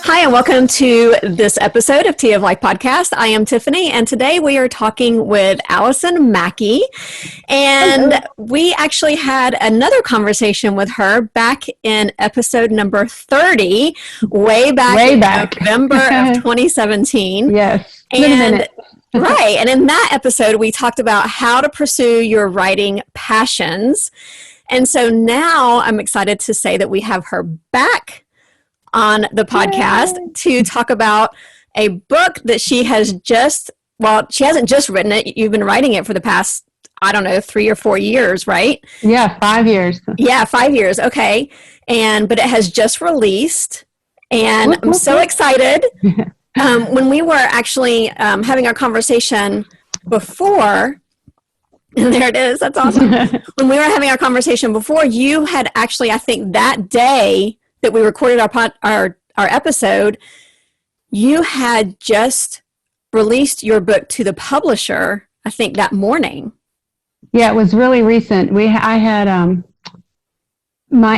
Hi, and welcome to this episode of Tea of Life podcast. I am Tiffany, and today we are talking with Allison Mackey. And Hello. We actually had another conversation with her back in episode number 30, way back in November of 2017. Yes. And right. And in that episode, we talked about how to pursue your writing passions. And so now I'm excited to say that we have her back on the podcast to talk about a book that she has she hasn't just written it. You've been writing it for the past, 3 or 4 years, right? Yeah, 5 years. Yeah, 5 years. Okay. But it has just released, and I'm so excited. When we were actually having our conversation before, and there it is. That's awesome. When we were having our conversation before, you had actually, I think that day that we recorded our episode, you had just released your book to the publisher, I think that morning. Yeah, it was really recent. My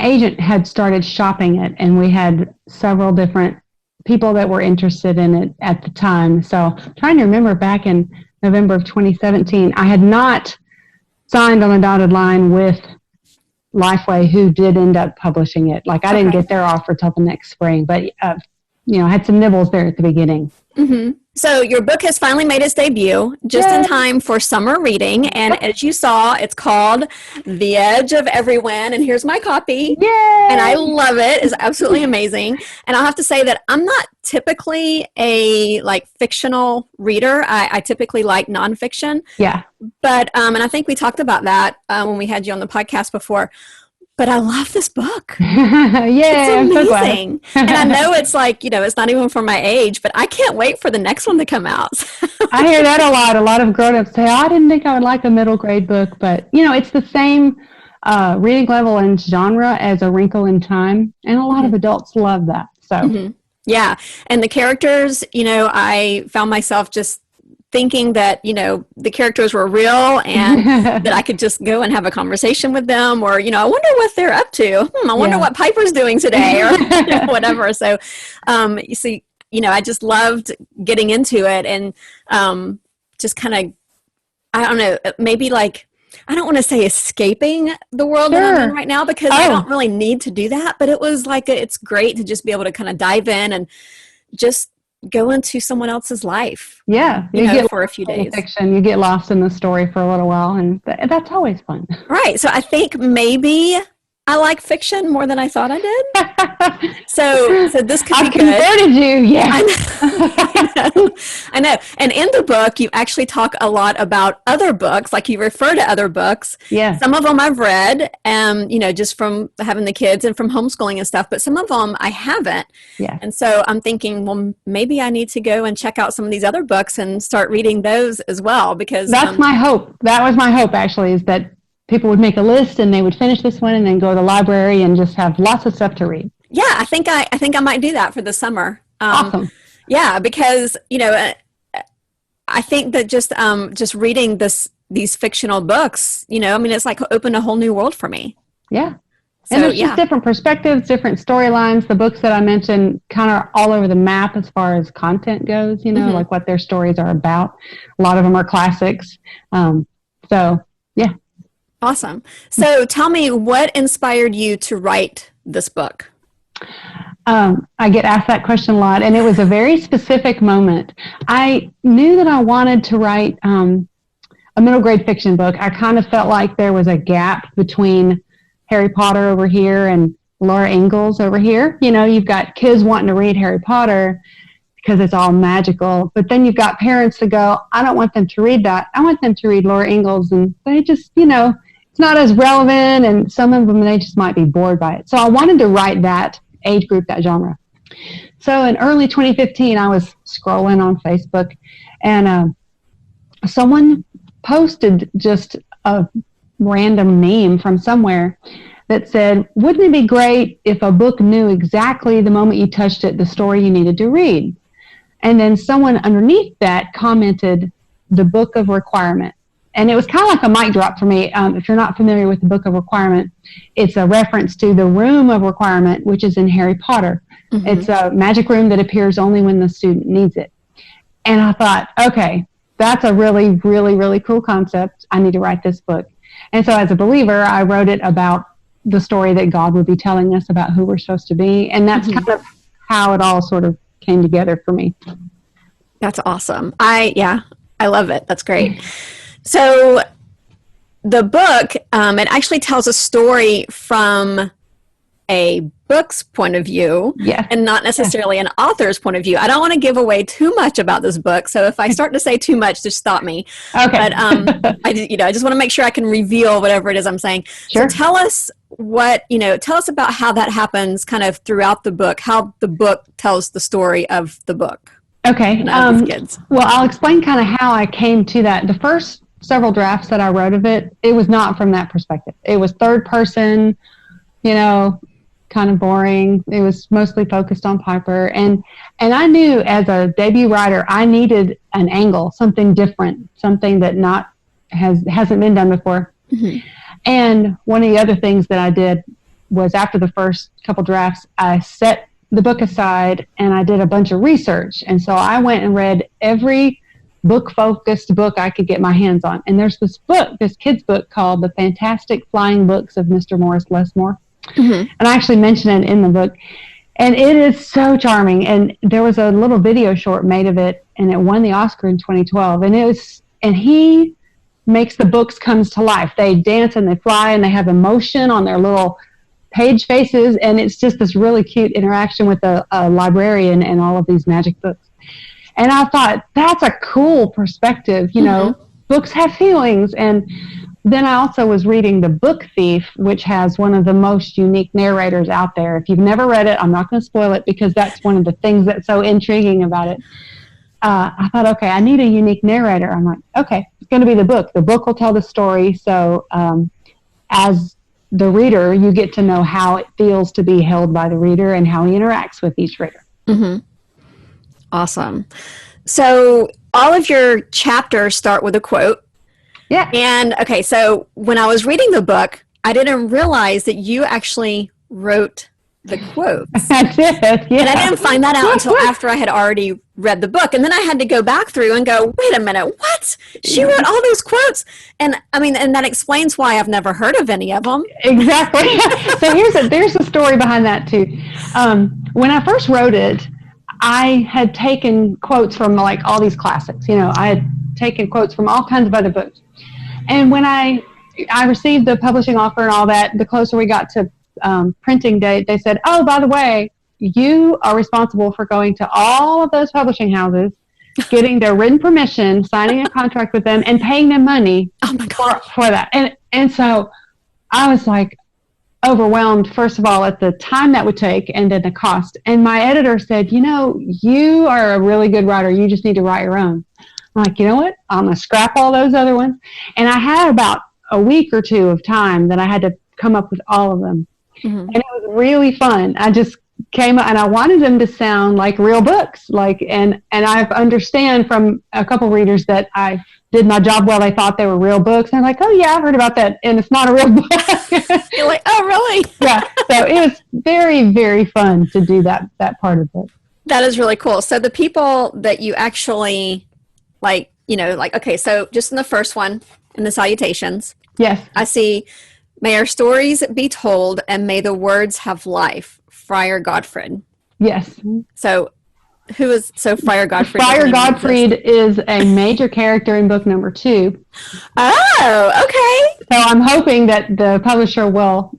agent had started shopping it, and we had several different people that were interested in it at the time. So I'm trying to remember, back in November of 2017, I had not signed on a dotted line with Lifeway, who did end up publishing it. I didn't get their offer till the next spring, but I had some nibbles there at the beginning. Mm-hmm. So your book has finally made its debut just in time for summer reading, and as you saw, it's called The Edge of Everywhen, and here's my copy. Yay! And I love it. It's absolutely amazing. And I'll have to say that I'm not typically a fictional reader. I typically like nonfiction. Yeah. But and I think we talked about that when we had you on the podcast before. But I love this book. Yeah, it's amazing. And I know it's it's not even for my age, but I can't wait for the next one to come out. I hear that a lot. A lot of grown-ups say, I didn't think I would like a middle grade book, but it's the same reading level and genre as A Wrinkle in Time, and a lot of adults love that. So yeah, and the characters, I found myself just thinking that the characters were real, and that I could just go and have a conversation with them, or I wonder what they're up to. I wonder what Piper's doing today, or whatever. So you see, I just loved getting into it, and just kind of, I don't know, maybe I don't want to say escaping the world that I'm in right now, because I don't really need to do that, but it was it's great to just be able to kind of dive in and just go into someone else's life. Yeah. You get for a few days. Fiction. You get lost in the story for a little while, and that's always fun. Right. So I think maybe I like fiction more than I thought I did. So this could be good. I converted you. Yeah. I know. And in the book, you actually talk a lot about other books, you refer to other books. Yeah. Some of them I've read, just from having the kids and from homeschooling and stuff, but some of them I haven't. Yeah. And so I'm thinking, well, maybe I need to go and check out some of these other books and start reading those as well, because that's my hope. That was my hope, actually, is that people would make a list and they would finish this one and then go to the library and just have lots of stuff to read. Yeah, I think I might do that for the summer. Awesome. Yeah, because I think that just reading these fictional books, it's opened a whole new world for me. Yeah. And there's just different perspectives, different storylines. The books that I mentioned kind of all over the map as far as content goes, what their stories are about. A lot of them are classics. So, yeah. Awesome. So tell me, what inspired you to write this book? I get asked that question a lot, and it was a very specific moment. I knew that I wanted to write a middle grade fiction book. I kind of felt like there was a gap between Harry Potter over here and Laura Ingalls over here. You've got kids wanting to read Harry Potter because it's all magical, but then you've got parents that go, I don't want them to read that. I want them to read Laura Ingalls, and they just, it's not as relevant, and some of them, they just might be bored by it. So I wanted to write that age group, that genre. So in early 2015, I was scrolling on Facebook, and someone posted just a random meme from somewhere that said, wouldn't it be great if a book knew exactly the moment you touched it, the story you needed to read? And then someone underneath that commented, the book of requirement. and it was kind of like a mic drop for me. If you're not familiar with the Book of Requirement, it's a reference to the Room of Requirement, which is in Harry Potter. Mm-hmm. It's a magic room that appears only when the student needs it. And I thought, okay, that's a really, really, really cool concept. I need to write this book. And so as a believer, I wrote it about the story that God would be telling us about who we're supposed to be. And that's kind of how it all sort of came together for me. That's awesome. I love it. That's great. So the book, it actually tells a story from a book's point of view, and not necessarily an author's point of view. I don't want to give away too much about this book, so if I start to say too much, just stop me. Okay. But I just want to make sure I can reveal whatever it is I'm saying. Sure. So tell us about how that happens kind of throughout the book, how the book tells the story of the book. Okay. Well, I'll explain kind of how I came to that. The first several drafts that I wrote of it, it was not from that perspective. It was third person, kind of boring. It was mostly focused on Piper. And I knew as a debut writer, I needed an angle, something different, something that hasn't been done before. Mm-hmm. And one of the other things that I did was after the first couple drafts, I set the book aside and I did a bunch of research. And so I went and read every book-focused book I could get my hands on. And there's this kid's book called The Fantastic Flying Books of Mr. Morris Lesmore. Mm-hmm. And I actually mention it in the book. And it is so charming. And there was a little video short made of it, and it won the Oscar in 2012. And he makes the books comes to life. They dance and they fly and they have emotion on their little page faces. And it's just this really cute interaction with a librarian and all of these magic books. And I thought, that's a cool perspective. Books have feelings. And then I also was reading The Book Thief, which has one of the most unique narrators out there. If you've never read it, I'm not going to spoil it because that's one of the things that's so intriguing about it. I thought, okay, I need a unique narrator. I'm like, okay, it's going to be the book. The book will tell the story. So as the reader, you get to know how it feels to be held by the reader and how he interacts with each reader. Mm-hmm. Awesome. So all of your chapters start with a quote. Yeah. And okay, so when I was reading the book, I didn't realize that you actually wrote the quotes. I did, yeah. And I didn't find that out until after I had already read the book. And then I had to go back through and go, wait a minute, what? She wrote all those quotes? And and that explains why I've never heard of any of them. Exactly. So there's a story behind that too. When I first wrote it, I had taken quotes from like all these classics. I had taken quotes from all kinds of other books. And when I received the publishing offer and all that, the closer we got to printing date, they said, oh, by the way, you are responsible for going to all of those publishing houses, getting their written permission, signing a contract with them, and paying them money for that. And so I was like overwhelmed, first of all, at the time that would take and then the cost. And my editor said, you are a really good writer. You just need to write your own. I'm like, you know what? I'm going to scrap all those other ones. And I had about a week or two of time that I had to come up with all of them. Mm-hmm. And it was really fun. I just came and I wanted them to sound like real books. And I understand from a couple readers that I did my job well. They thought they were real books. And I'm like, oh yeah, I've heard about that. And it's not a real book. You're like, oh really? Yeah. So it was very, very fun to do that part of it. That is really cool. So the people that you actually okay, so just in the first one, in the salutations. Yes. I see, may our stories be told and may the words have life. Friar Godfred. Yes. So Friar Godfred? Friar Godfred is a major character in book number 2. Oh, okay. So I'm hoping that the publisher will,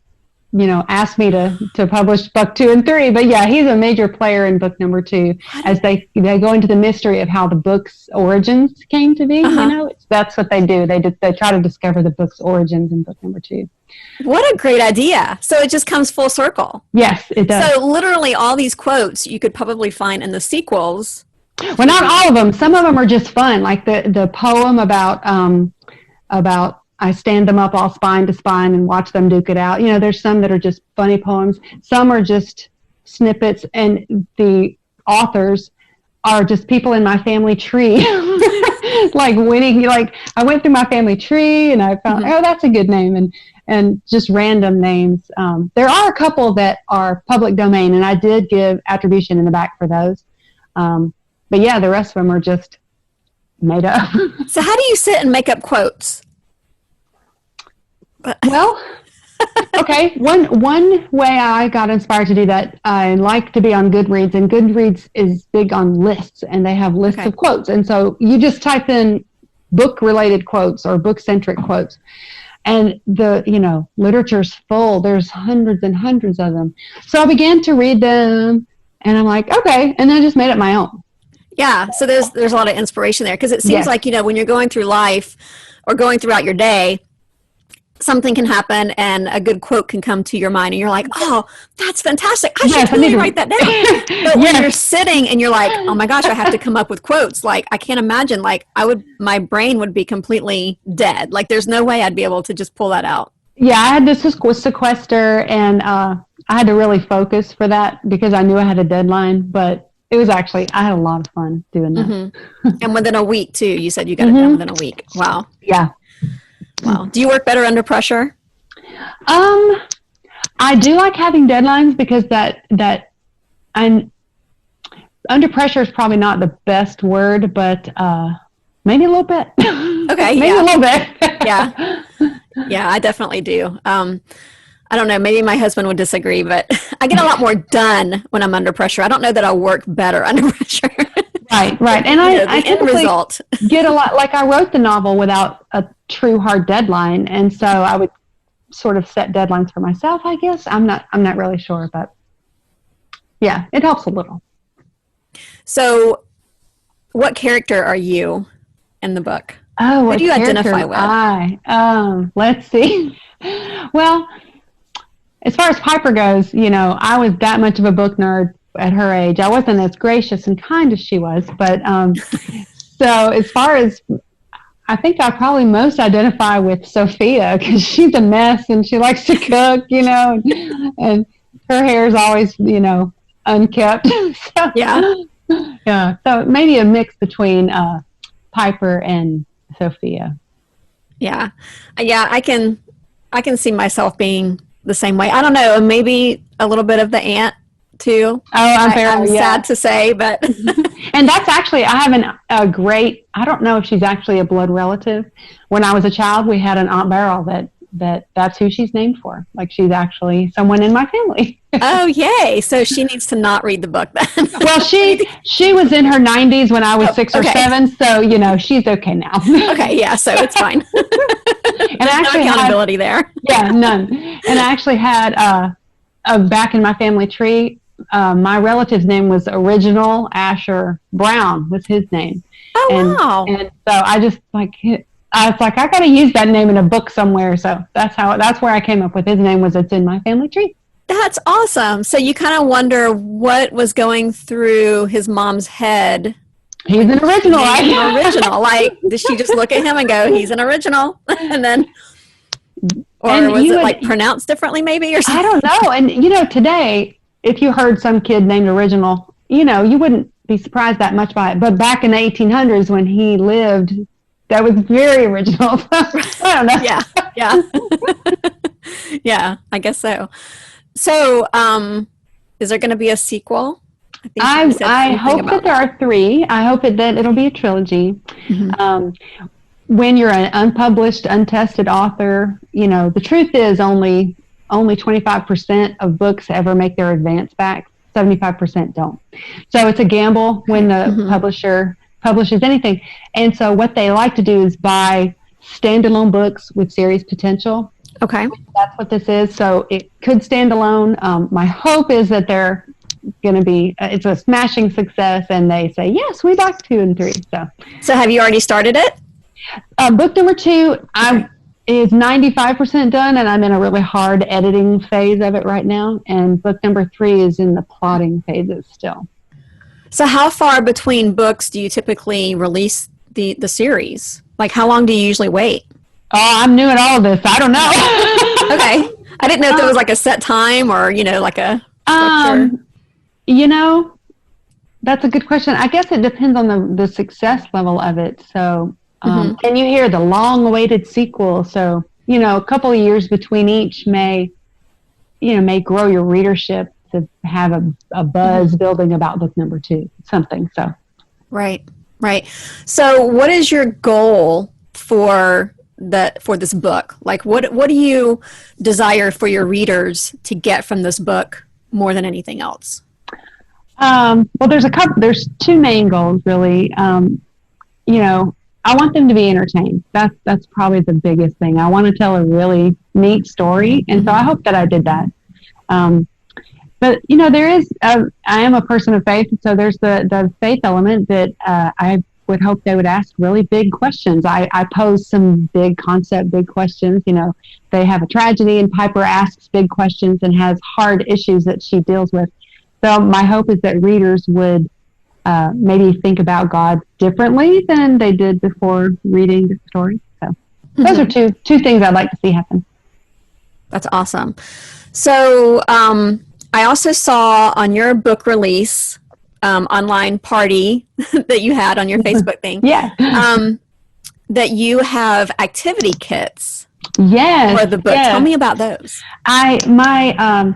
ask me to publish book 2 and 3. But yeah, he's a major player in book number 2 as they go into the mystery of how the book's origins came to be. That's what they do. They try to discover the book's origins in book number 2. What a great idea. So it just comes full circle. Yes, it does. So literally all these quotes you could probably find in the sequels. Well, not all of them. Some of them are just fun, like the poem about I stand them up all spine to spine and watch them duke it out. There's some that are just funny poems. Some are just snippets, and the authors are just people in my family tree. like winning, like I went through my family tree and I found, oh, that's a good name. And just random names. There are a couple that are public domain, and I did give attribution in the back for those. But yeah, the rest of them are just made up. So how do you sit and make up quotes? Well, okay. One way I got inspired to do that, I like to be on Goodreads, and Goodreads is big on lists, and they have lists of quotes. And so you just type in book-related quotes or book-centric quotes. And the, literature's full. There's hundreds and hundreds of them. So I began to read them, and I'm like, okay. And then I just made it my own. Yeah. So there's a lot of inspiration there, because it seems like, when you're going through life or going throughout your day, something can happen and a good quote can come to your mind, and you're like, oh, that's fantastic. I should totally write that down. But when you're sitting and you're like, oh my gosh, I have to come up with quotes. Like, I can't imagine, like my brain would be completely dead. Like, there's no way I'd be able to just pull that out. Yeah. I had to sequester, and I had to really focus for that because I knew I had a deadline, but it was I had a lot of fun doing that. Mm-hmm. And within a week too, you said you got it done within a week. Wow. Yeah. Wow. Do you work better under pressure? I do like having deadlines because that I'm under pressure is probably not the best word, but maybe a little bit. Okay. Maybe a little bit. Yeah. Yeah, I definitely do. I don't know, maybe my husband would disagree, but I get a lot more done when I'm under pressure. I don't know that I'll work better under pressure. Right. And I end result. get a lot, like I wrote the novel without a true hard deadline. And so I would sort of set deadlines for myself, I guess. I'm not really sure, but yeah, it helps a little. So what character are you in the book? Oh, what do you identify with? Let's see. Well, as far as Piper goes, I was that much of a book nerd at her age. I wasn't as gracious and kind as she was, but so as far as, I think I probably most identify with Sophia because she's a mess and she likes to cook, and her hair is always, unkept. So, yeah. So maybe a mix between Piper and Sophia. Yeah. I can see myself being the same way. I don't know, maybe a little bit of the aunt too. Oh, I'm sad to say, but and that's actually, I have a great, I don't know if she's actually a blood relative. When I was a child, we had an Aunt Beryl that's who she's named for. Like, she's actually someone in my family. Oh, yay. So she needs to not read the book then. Well, she was in her 90s when I was 6 or 7, so, she's okay now. Okay, yeah, so it's fine. And I actually no accountability there. Yeah, none. And I actually had, back in my family tree, my relative's name was Original Asher Brown was his name. Oh, wow. And so I was like, I got to use that name in a book somewhere. So that's where I came up with his name, was it's in my family tree. That's awesome. So you kind of wonder what was going through his mom's head. He's an original. He's an original. Like, did she just look at him and go, he's an original? And then, or was it like pronounced differently maybe or something? I don't know. And, today, if you heard some kid named Original, you wouldn't be surprised that much by it. But back in the 1800s when he lived, that was very original. I don't know. Yeah. Yeah, I guess so. So, is there going to be a sequel? I hope that there are 3. I hope that it'll be a trilogy. Mm-hmm. When you're an unpublished, untested author, the truth is only 25% of books ever make their advance back. 75% don't. So it's a gamble when the publisher publishes anything. And so what they like to do is buy standalone books with series potential. Okay. That's what this is. So it could stand alone. My hope is that they're going to be, it's a smashing success, and they say, yes, we'd like 2 and 3. So have you already started it? Book number 2, is 95% done, and I'm in a really hard editing phase of it right now. And book number 3 is in the plotting phases still. So how far between books do you typically release the series? Like, how long do you usually wait? Oh, I'm new at all of this. I don't know. Okay. I didn't know if there was like a set time or, like a structure. That's a good question. I guess it depends on the success level of it. So, Mm-hmm. and you hear the long-awaited sequel. So, a couple of years between each may grow your readership to have a buzz building about book number 2, something. So, Right, right. So, what is your goal for this book? Like, what do you desire for your readers to get from this book more than anything else? well, there's 2 main goals really. I want them to be entertained. That's probably the biggest thing. I want to tell a really neat story, and so I hope that I did that. But I am a person of faith, so there's the faith element that I would hope they would ask really big questions. I pose some big concept, big questions. They have a tragedy, and Piper asks big questions and has hard issues that she deals with. So my hope is that readers would maybe think about God differently than they did before reading the story. So those are two things I'd like to see happen. That's awesome. So I also saw on your book release online party that you had on your Facebook thing, that you have activity kits for the book. Tell me about those. My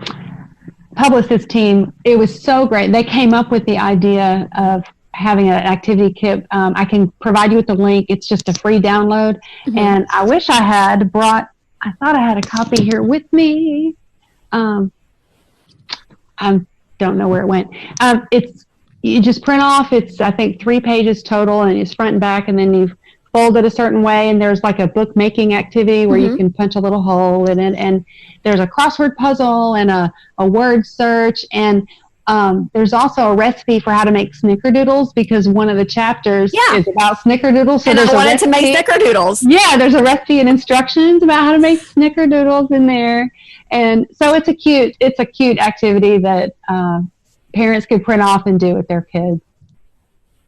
publicist team, it was so great. They came up with the idea of having an activity kit. I can provide you with the link. It's just a free download. And I wish I had I thought I had a copy here with me. I don't know where it went. You just print off. It's, I think, 3 pages total, and it's front and back, and then you fold it a certain way, and there's like a book making activity where you can punch a little hole in it, and there's a crossword puzzle and a word search, and there's also a recipe for how to make snickerdoodles, because one of the chapters is about snickerdoodles. So and I wanted to make snickerdoodles. Yeah, there's a recipe and instructions about how to make snickerdoodles in there. And so it's a cute activity that parents could print off and do with their kids.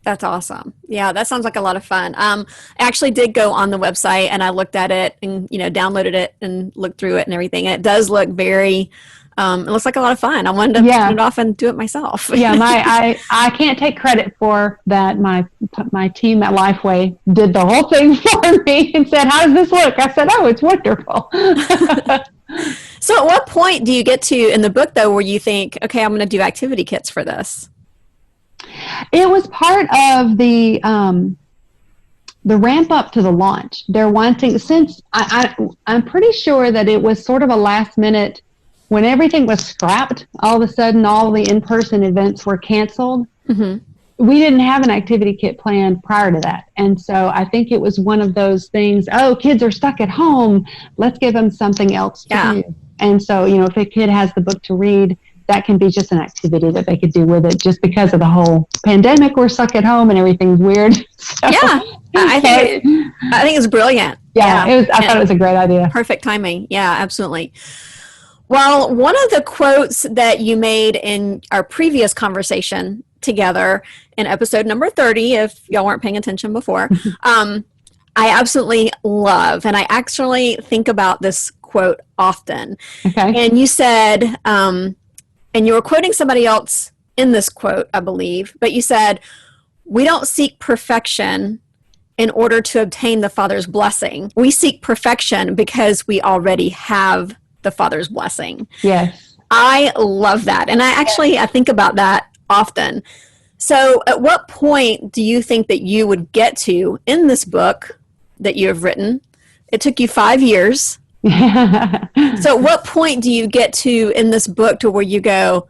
That's awesome. Yeah, that sounds like a lot of fun. I actually did go on the website and I looked at it and, downloaded it and looked through it and everything. It does look very, it looks like a lot of fun. I wanted to print it off and do it myself. I can't take credit for that. My team at Lifeway did the whole thing for me and said, "How does this look?" I said, "Oh, it's wonderful." So at what point do you get to in the book though where you think, okay, I'm going to do activity kits for this? It was part of the ramp up to the launch. They're wanting, since I'm pretty sure that it was sort of a last minute, when everything was scrapped, all of a sudden all the in-person events were canceled. We didn't have an activity kit planned prior to that. And so I think it was one of those things, kids are stuck at home, let's give them something else to do. And so, if a kid has the book to read, that can be just an activity that they could do with it. Just because of the whole pandemic, we're stuck at home and everything's weird. So, I think it's brilliant. I thought it was a great idea. Perfect timing. Yeah, absolutely. Well, one of the quotes that you made in our previous conversation together in episode number 30, if y'all weren't paying attention before, I absolutely love, and I actually think about this quote often. Okay. And you said, and you were quoting somebody else in this quote, I believe, but you said, "We don't seek perfection in order to obtain the Father's blessing. We seek perfection because we already have the Father's blessing." Yes. I love that. And I think about that often. So at what point do you think that you would get to in this book that you have written? It took you 5 years. So at what point do you get to in this book to where you go,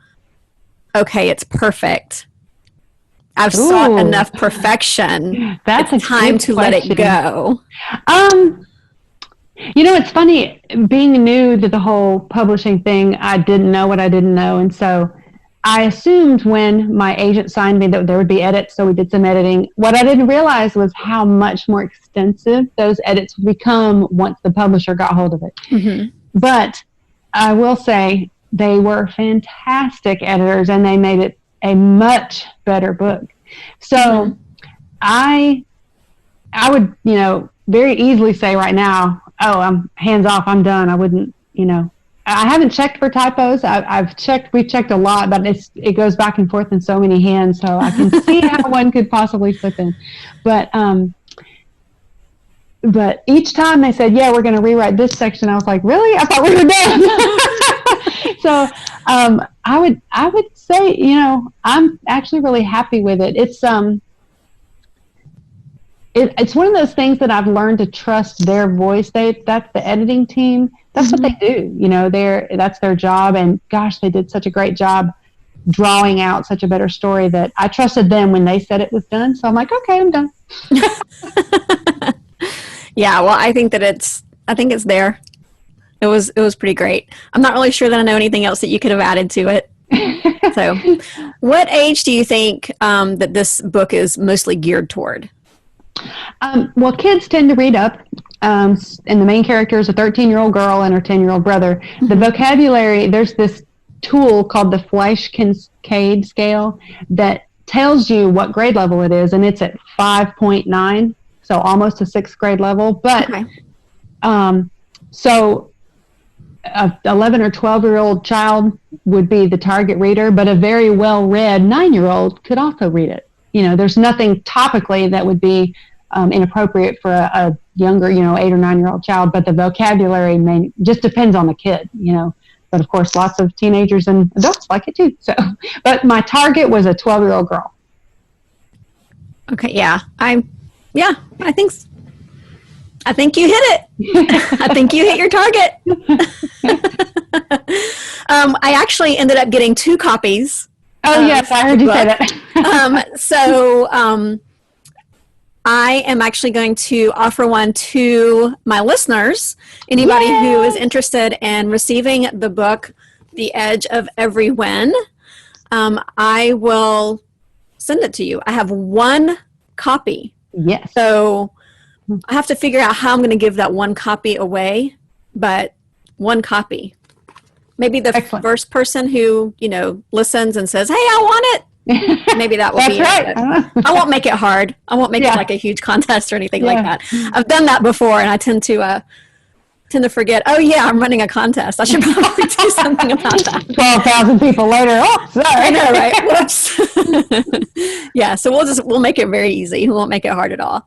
okay, it's perfect. I've sought enough perfection. It's time to let it go. It's funny, being new to the whole publishing thing, I didn't know what I didn't know. And so I assumed when my agent signed me that there would be edits, so we did some editing. What I didn't realize was how much more extensive those edits would become once the publisher got hold of it. But I will say they were fantastic editors, and they made it a much better book. So I would, very easily say right now, I'm hands off, I'm done. I wouldn't, I haven't checked for typos. We've checked a lot, but it goes back and forth in so many hands, so I can see how one could possibly slip in. But each time they said, yeah, we're going to rewrite this section, I was like, really? I thought we were done. So I would say, I'm actually really happy with it. It's one of those things that I've learned to trust their voice. That's the editing team. That's what they do. That's their job. And gosh, they did such a great job drawing out such a better story that I trusted them when they said it was done. So I'm like, okay, I'm done. Yeah, well, I think it's there. It was pretty great. I'm not really sure that I know anything else that you could have added to it. So, what age do you think that this book is mostly geared toward? Well, kids tend to read up, and the main character is a 13-year-old girl and her 10-year-old brother. Mm-hmm. The vocabulary, there's this tool called the Fleisch Cascade scale that tells you what grade level it is, and it's at 5.9. So almost a 6th grade level, but so a 11 or 12-year-old child would be the target reader, but a very well-read 9-year-old could also read it. There's nothing topically that would be inappropriate for a younger, 8 or 9-year-old child, but the vocabulary just depends on the kid, But of course, lots of teenagers and adults like it too. So, but my target was a 12-year-old girl. Okay, yeah, I think you hit it. I think you hit your target. I actually ended up getting 2 copies. Oh, yes, I heard you say that. So I am actually going to offer one to my listeners. Anybody who is interested in receiving the book, The Edge of Everywhen, I will send it to you. I have 1 copy. Yes. So I have to figure out how I'm going to give that 1 copy away, but 1 copy. Maybe the Excellent. First person who, listens and says, hey, I want it. Maybe that will be right. it. I won't make it hard. I won't make it like a huge contest or anything like that. I've done that before, and I tend to forget, oh yeah, I'm running a contest. I should probably do something about that. 12,000 people later. Oh, sorry. I know, right? Whoops. Yeah, so we'll make it very easy. We won't make it hard at all.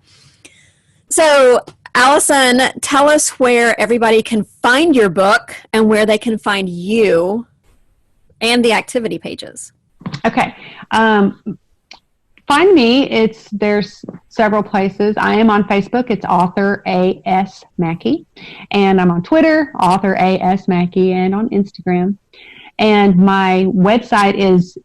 So, Allison, tell us where everybody can find your book and where they can find you and the activity pages. Okay. Find me. There's several places. I am on Facebook. It's author A.S. Mackey. And I'm on Twitter, author A.S. Mackey, and on Instagram. And my website is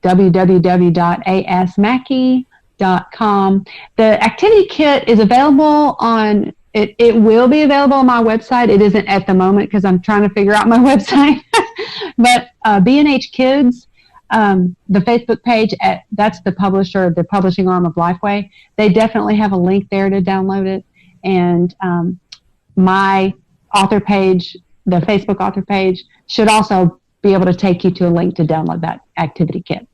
www.asmackey.com. The activity kit is available on, it will be available on my website. It isn't at the moment because I'm trying to figure out my website. But B&H Kids, the Facebook page, that's the publisher, the publishing arm of Lifeway. They definitely have a link there to download it. And my author page, the Facebook author page, should also be able to take you to a link to download that activity kit.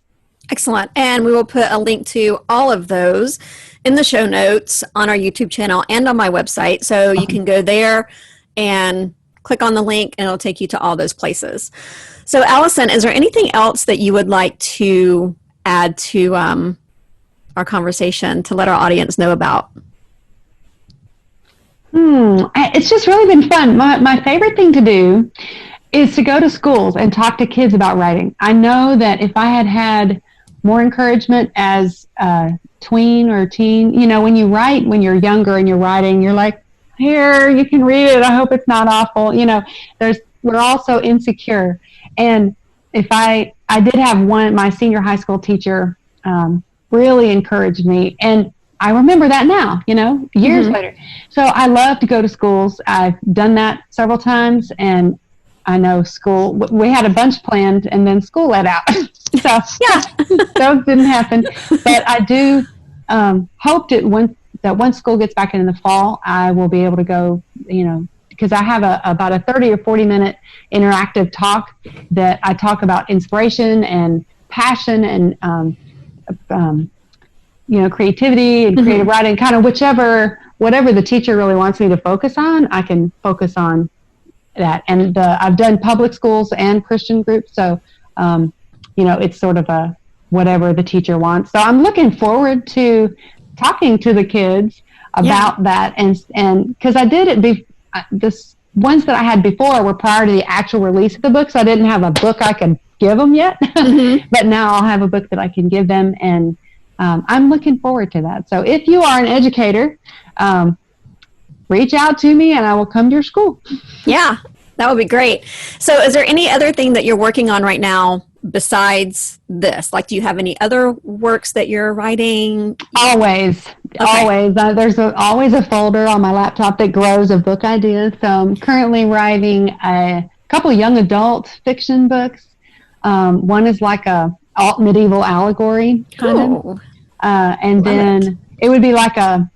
Excellent. And we will put a link to all of those in the show notes on our YouTube channel and on my website. So you can go there and click on the link and it'll take you to all those places. So Allison, is there anything else that you would like to add to our conversation to let our audience know about? It's just really been fun. My favorite thing to do is to go to schools and talk to kids about writing. I know that if I had more encouragement as a tween or teen, when you write, when you're younger and you're writing, you're like, here, you can read it. I hope it's not awful. We're all so insecure. And if I did have my senior high school teacher really encouraged me. And I remember that now, years later. So I love to go to schools. I've done that several times, and I know school, we had a bunch planned and then school let out. So those didn't happen. But I do hope that once school gets back in the fall, I will be able to go, because I have about a 30 or 40 minute interactive talk that I talk about inspiration and passion and, creativity and creative writing, kind of whatever the teacher really wants me to focus on, I can focus on that. And I've done public schools and Christian groups, so it's sort of a whatever the teacher wants. So I'm looking forward to talking to the kids about that, and because I did it. This ones that I had before were prior to the actual release of the book, so I didn't have a book I could give them yet. Mm-hmm. But now I'll have a book that I can give them, and I'm looking forward to that. So if you are an educator, reach out to me and I will come to your school. Yeah, that would be great. So is there any other thing that you're working on right now besides this? Like, do you have any other works that you're writing? Always. There's always a folder on my laptop that grows of book ideas. So I'm currently writing a couple young adult fiction books. One is like a medieval allegory kind of. And then it would be like a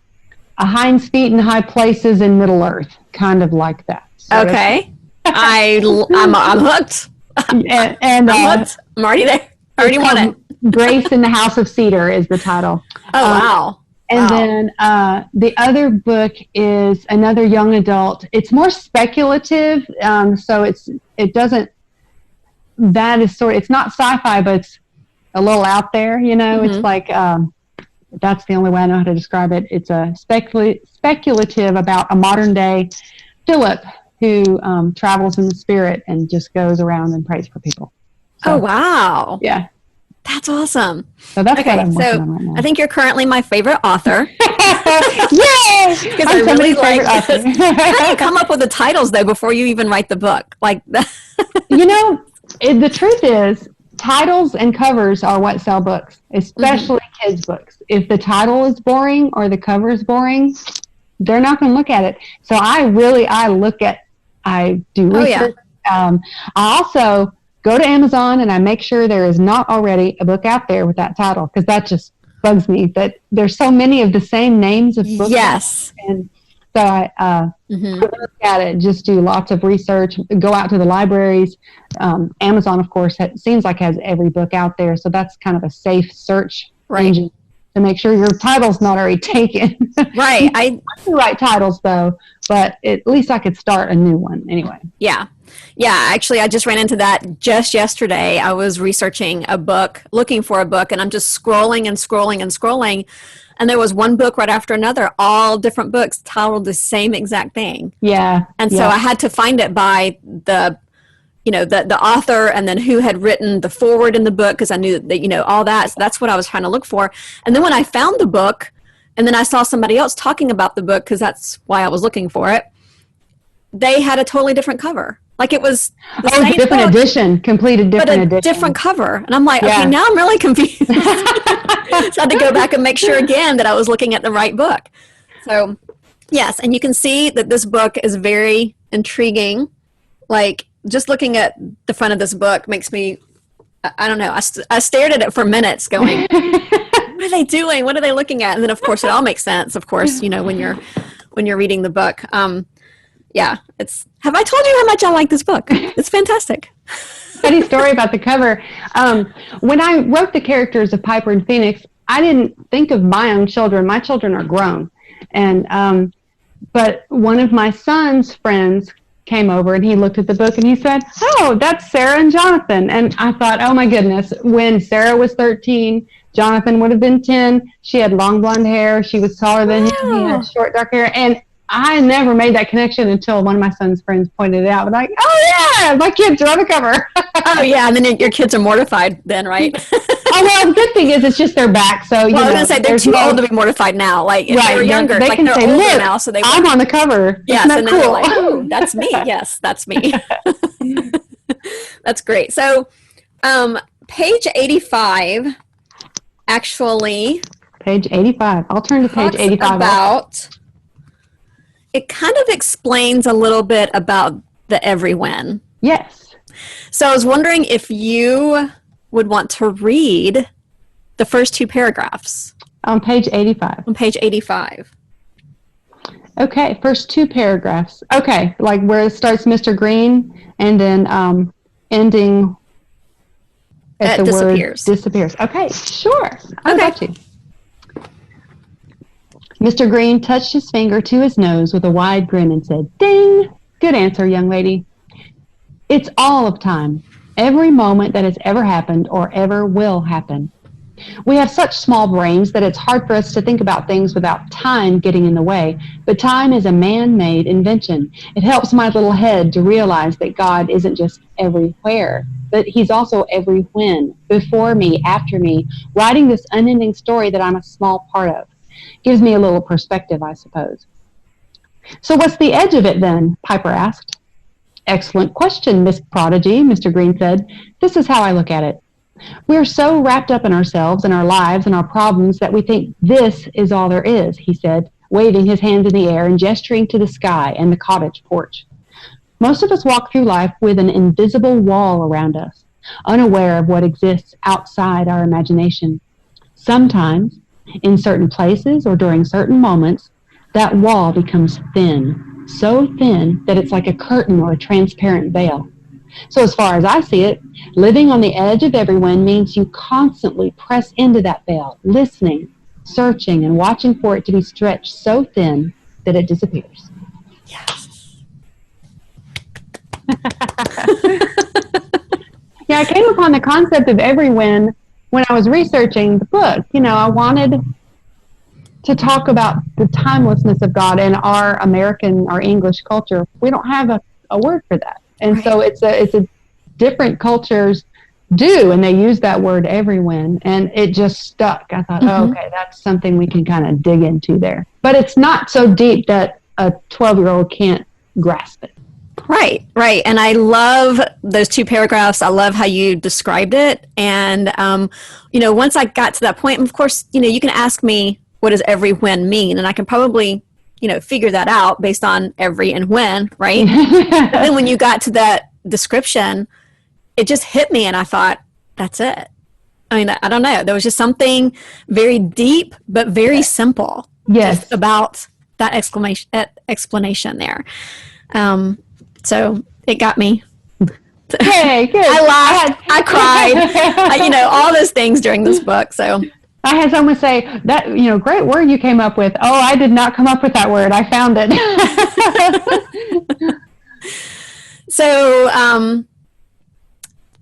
hind's feet in high places in Middle Earth, kind of like that. So okay. I'm hooked. And I'm hooked. I'm already there. I already want it. Grace in the House of Cedar is the title. Oh, wow. And then the other book is another young adult. It's more speculative, so it's not sci-fi, but it's a little out there. Mm-hmm. It's like that's the only way I know how to describe it. It's a speculative about a modern day Philip who travels in the spirit and just goes around and prays for people. So, oh, wow. Yeah. That's awesome. So that's what I'm working on right now. I think you're currently my favorite author. Yay! Because I really like this. How do you come up with the titles, though, before you even write the book? Like that. The truth is, titles and covers are what sell books, especially kids' books. If the title is boring or the cover is boring, they're not going to look at it. So I do research. I also go to Amazon and I make sure there is not already a book out there with that title, because that just bugs me that there's so many of the same names of books. Yes. And so I look at it, just do lots of research, go out to the libraries. Amazon, of course, seems like has every book out there. So that's kind of a safe search engine to make sure your title's not already taken. Right. I can write titles, though, but at least I could start a new one anyway. Yeah. Yeah, actually, I just ran into that just yesterday. I was researching a book, looking for a book, and I'm just scrolling and scrolling and scrolling. And there was one book right after another, all different books titled the same exact thing. Yeah. And so I had to find it by the author and then who had written the foreword in the book, because I knew that, all that. So that's what I was trying to look for. And then when I found the book, and then I saw somebody else talking about the book, because that's why I was looking for it, they had a totally different cover. Like it was the same different book, edition, completed different edition. Different cover. And I'm like, okay, now I'm really confused. So I had to go back and make sure again that I was looking at the right book. So, yes, and you can see that this book is very intriguing. Like, just looking at the front of this book makes me, I don't know, I stared at it for minutes going, what are they doing? What are they looking at? And then, of course, it all makes sense, of course, when you're reading the book. Have I told you how much I like this book? It's fantastic. Funny story about the cover. When I wrote the characters of Piper and Phoenix, I didn't think of my own children. My children are grown. And but one of my son's friends came over and he looked at the book and he said, "Oh, that's Sarah and Jonathan." And I thought, oh my goodness, when Sarah was 13, Jonathan would have been 10. She had long blonde hair. She was taller than him. He had short dark hair. And I never made that connection until one of my son's friends pointed it out. I'm like, oh yeah, my kids are on the cover. Oh yeah, and then your kids are mortified then, right? Oh well, the good thing is it's just their back. So I was going to say they're too old to be mortified now. Like if they were younger, they like can they're say, older look, now, so they I'm on the cover. Yes, Isn't that and cool? then they're like, oh, that's me. Yes, that's me. That's great. So, page 85, actually. Page 85. I'll turn to page 85. It kind of explains a little bit about the Everywhen. Yes. So I was wondering if you would want to read the first two paragraphs. On page 85. On page 85. Okay, first two paragraphs. Okay, like where it starts Mr. Green and then ending at the disappears. Word disappears. Okay, sure. I got you. Mr. Green touched his finger to his nose with a wide grin and said, "Ding! Good answer, young lady. It's all of time. Every moment that has ever happened or ever will happen. We have such small brains that it's hard for us to think about things without time getting in the way. But time is a man-made invention. It helps my little head to realize that God isn't just everywhere, but he's also everywhen, before me, after me, writing this unending story that I'm a small part of. Gives me a little perspective, I suppose. So what's the edge of it then? Piper asked. Excellent question, Miss Prodigy, Mr. Green said. This is how I look at it. We're so wrapped up in ourselves and our lives and our problems that we think this is all there is, he said, waving his hands in the air and gesturing to the sky and the cottage porch. Most of us walk through life with an invisible wall around us, unaware of what exists outside our imagination. Sometimes, in certain places or during certain moments, that wall becomes thin, so thin that it's like a curtain or a transparent veil. So as far as I see it, living on the edge of everyone means you constantly press into that veil, listening, searching, and watching for it to be stretched so thin that it disappears. Yes. Yeah, I came upon the concept of everyone when I was researching the book. You know, I wanted to talk about the timelessness of God in our American or English culture. We don't have a word for that. And right. So it's a different cultures do, and they use that word everyone, and it just stuck. I thought, oh, okay, that's something we can kind of dig into there. But it's not so deep that a 12-year-old can't grasp it. Right. And I love those two paragraphs. I love how you described it. And, once I got to that point, of course, you can ask me, what does every when mean? And I can probably figure that out based on every and when, right? But then when you got to that description, it just hit me and I thought, that's it. I mean, I don't know. There was just something very deep, but very simple just about that explanation there. So it got me. Yay, good. I laughed, I cried, all those things during this book. So I had someone say that, great word you came up with. Oh, I did not come up with that word. I found it. So,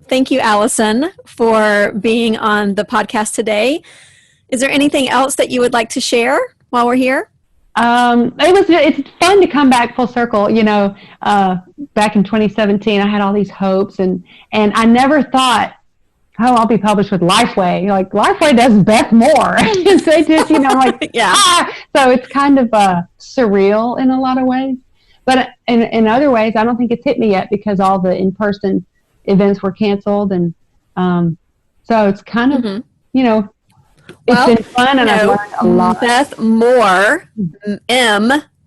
thank you, Allison, for being on the podcast today. Is there anything else that you would like to share while we're here? It's fun to come back full circle. Back in 2017, I had all these hopes and I never thought, I'll be published with Lifeway. Like, Lifeway does Beth Moore. They just, yeah. So it's kind of surreal in a lot of ways. But in other ways, I don't think it's hit me yet because all the in-person events were canceled. And so it's kind of, it's been fun and I've learned a lot. Beth Moore,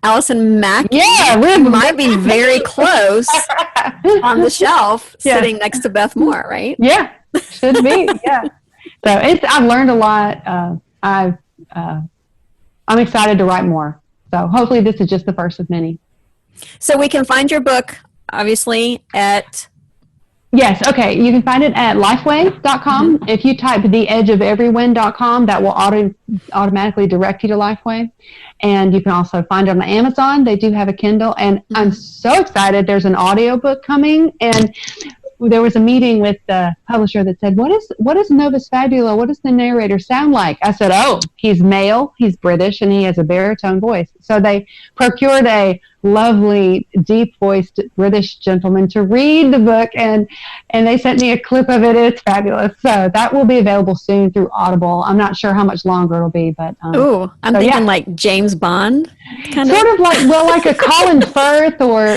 Allison Mackey. Yeah, might be very close on the shelf sitting next to Beth Moore, right? Yeah. Should be, yeah. So I've learned a lot. I'm excited to write more. So hopefully this is just the first of many. So we can find your book, obviously, at... Yes, okay. You can find it at lifeway.com. Mm-hmm. If you type theedgeofeverywhen.com, that will automatically direct you to Lifeway. And you can also find it on Amazon. They do have a Kindle. And I'm so excited. There's an audiobook coming. And there was a meeting with the publisher that said, what is Novus Fabula? What does the narrator sound like? I said, he's male, he's British, and he has a baritone voice. So they procured a lovely, deep-voiced British gentleman to read the book, and they sent me a clip of it. It's fabulous. So that will be available soon through Audible. I'm not sure how much longer it'll be, but... I'm thinking like James Bond, kind of? Sort of like a Colin Firth or,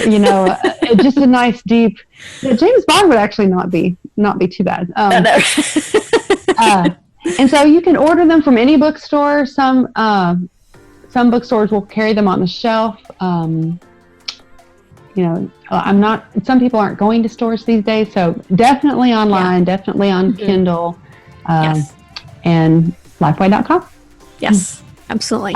just a nice, deep... James Bond would actually not be too bad. And so you can order them from any bookstore. Some bookstores will carry them on the shelf. Some people aren't going to stores these days, so definitely online, definitely on Kindle, and lifeway.com. Yes, absolutely.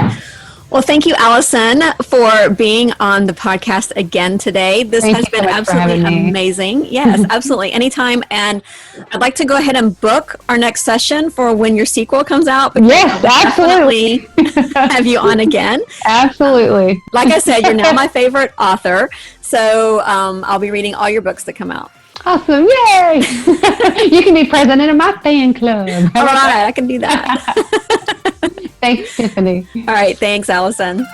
Well, thank you, Allison, for being on the podcast again today. This has been absolutely amazing. Yes, absolutely. Anytime. And I'd like to go ahead and book our next session for when your sequel comes out. Yes, absolutely. Have you on again. Absolutely. Like I said, you're now my favorite author. So I'll be reading all your books that come out. Awesome. Yay. You can be president of my fan club. All right, I can do that. Thanks, Tiffany. All right, thanks, Allison.